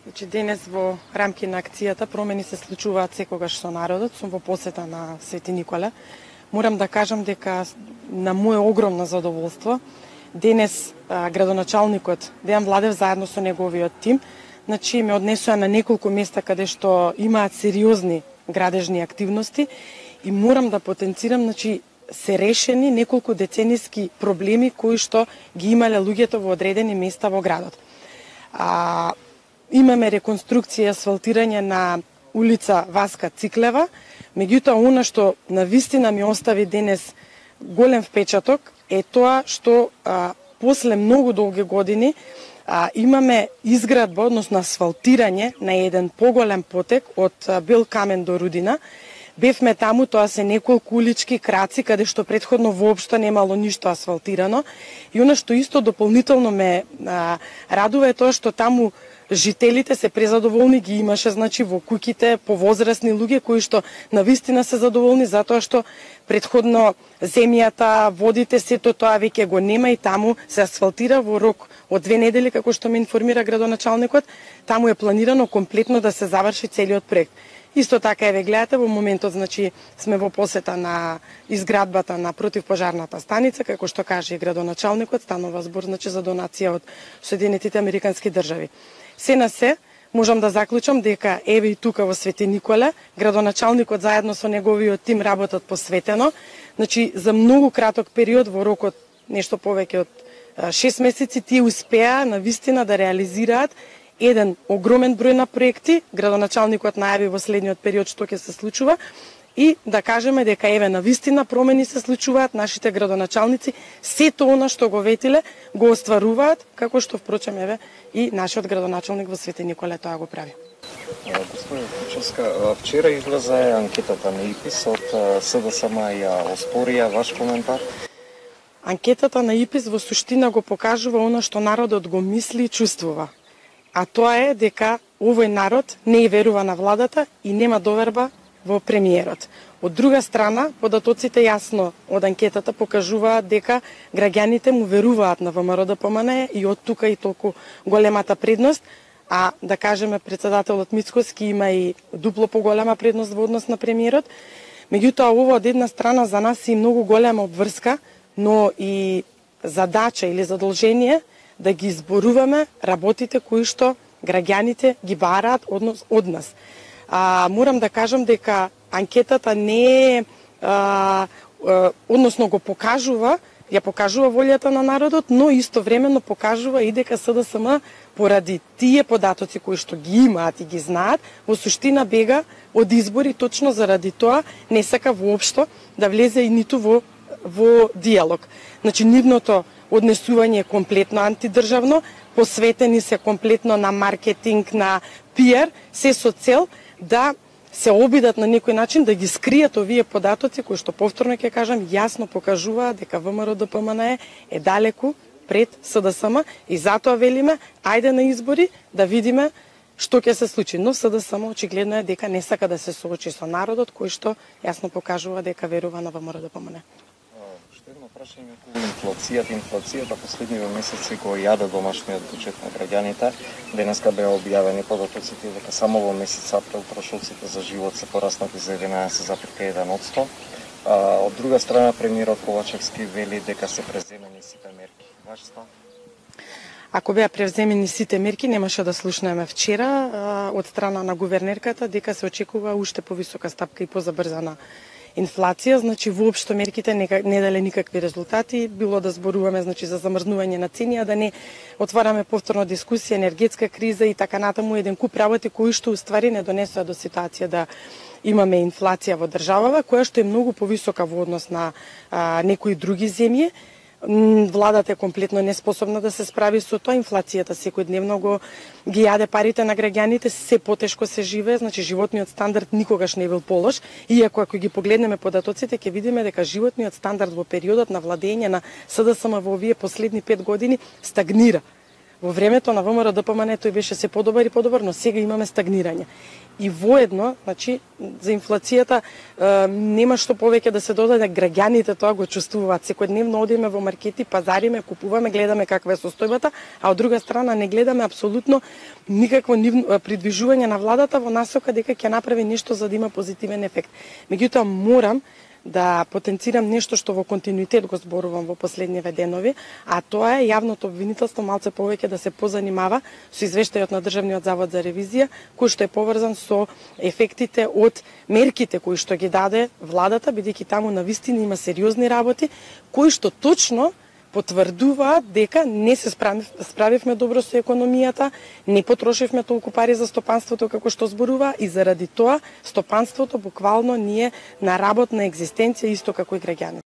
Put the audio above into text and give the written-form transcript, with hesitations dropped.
Значи денес во рамки на акцијата промени се случуваат секогаш со народот, сум во посета на Свети Николе. Морам да кажам дека на моје огромно задоволство денес градоначалникот Дејан Владев заедно со неговиот тим значи ме однесува на неколку места каде што имаат сериозни градежни активности и морам да потенцирам значи се решени неколку децениски проблеми кои што ги имале луѓето во одредени места во градот. Имаме реконструкција и асфалтирање на улица Васка Циклева, меѓутоа она што навистина ми остави денес голем впечаток е тоа што после многу долги години имаме изградба, односно асфалтирање на еден поголем потек од Бел Камен до Рудина. Бевме таму, тоа се неколку улички, краци, каде што претходно воопшто немало ништо асфалтирано. И она што исто дополнително ме радува е тоа што таму жителите се презадоволни, ги имаше значи во куќите повозрасни луѓе кои што навистина се задоволни затоа што претходно земјата, водите, сето тоа веќе го нема и таму се асфалтира во рок од 2 недели, како што ме информира градоначалникот. Таму е планирано комплетно да се заврши целиот проект. Исто така ве гледате во моментот значи сме во посета на изградбата на противпожарната станица, како што каже и градоначалникот, станува збор значи за донација од Соединетите Американски држави. Се на се, можам да заклучам дека еве и тука во Свети Николе, градоначалникот заедно со неговиот тим работат посветено, значи за многу краток период во рокот нешто повеќе од 6 месеци тие успеа навистина да реализираат еден огромен број на проекти. Градоначалникот најави во следниот период што ќе се случува и да кажеме дека еве навистина промени се случуваат, нашите градоначалници сето она што го ветиле го остваруваат, како што впрочем еве и нашиот градоначалник во Свети Николе тоа го прави. Госпожа Кучевска, вчера излезе анкетата на ИПИС од СДСМ ја оспорија, ваш коментар? Анкетата на ИПИС во суштина го покажува она што народот го мисли и чувствува. А тоа е дека овој народ не и верува на владата и нема доверба во премиерот. Од друга страна, податоците јасно од анкетата покажуваат дека граѓаните му веруваат на ВМРО-ДПМН и од тука и толку големата предност, а да кажеме председателот Мицкоски има и дупло поголема предност во однос на премиерот. Меѓутоа, ова од една страна за нас е многу голема обврска, но и задача или задолжение да ги изборуваме работите кои што граѓаните ги бараат од нас. Морам да кажам дека анкетата не е, односно го покажува, ја покажува волјата на народот, но истовремено покажува и дека СДСМ поради тие податоци кои што ги имаат и ги знаат, во суштина бега од избори точно заради тоа не сака воопшто да влезе и ниту во диалог. Значи нивното однесување е комплетно антидржавно, посветени се комплетно на маркетинг, на пиар, се со цел да се обидат на некој начин да ги скријат овие податоци кои што повторно ќе кажам јасно покажуваат дека ВМРО-ДПМН е далеку пред СДСМ и затоа велиме ајде на избори да видиме што ќе се случи. Но СДСМ очигледно е дека не сака да се соочи со народот кој што јасно покажува дека верува на ВМРО-ДПМН. Едно прашање околу инфлацијата последниве месеци го јаде домашниот буџет на граѓаните. Денеска беа објавени податоците дека само во месец април трошоците за живот се пораснати за 11,1%. Од друга страна премиерот Ковачевски вели дека се преземени сите мерки. Ваш став? Ако беа превземени сите мерки, немаше да слушнеме вчера од страна на гувернерката дека се очекува уште повисока стапка и позабрзана инфлација, значи воопшто мерките не дале никакви резултати, било да зборуваме значи за замрзнување на цени, а да не отвараме повторно дискусија, енергетска криза и така натаму, еден куп работи кои што уствари не донесоа до ситуација да имаме инфлација во државава, која што е многу повисока во однос на некои други земји. Владата е комплетно неспособна да се справи со тоа, инфлацијата секојдневно ги јаде парите на граѓаните, се потешко се живее, значи животниот стандард никогаш не бил полош, иако ако ги погледнеме податоците ќе видиме дека животниот стандард во периодот на владење на СДСМ во овие последни 5 години стагнира. Во времето на ВМРО-ДПМН тој беше се подобар и подобар, но сега имаме стагнирање. и воедно, значи, за инфлацијата нема што повеќе да се додаде, граѓаните тоа го чувствуваат. Секојдневно одиме во маркети, пазариме, купуваме, гледаме каква е состојбата, а од друга страна не гледаме апсолутно никакво придвижување на владата во насока дека ќе направи нешто за да има позитивен ефект. Меѓутоа морам да потенцирам нешто што во континуитет го зборувам во последниве денови, а тоа е јавното обвинителство малце повеќе да се позанимава со извештајот на Државниот завод за ревизија, кој што е поврзан со ефектите од мерките кои што ги даде владата, бидејќи таму навистина има сериозни работи, кои што точно потврдуваат дека не се справивме добро со економијата, не потрошивме толку пари за стопанството како што зборува и заради тоа стопанството буквално ние на работна екзистенција исто како и граѓани.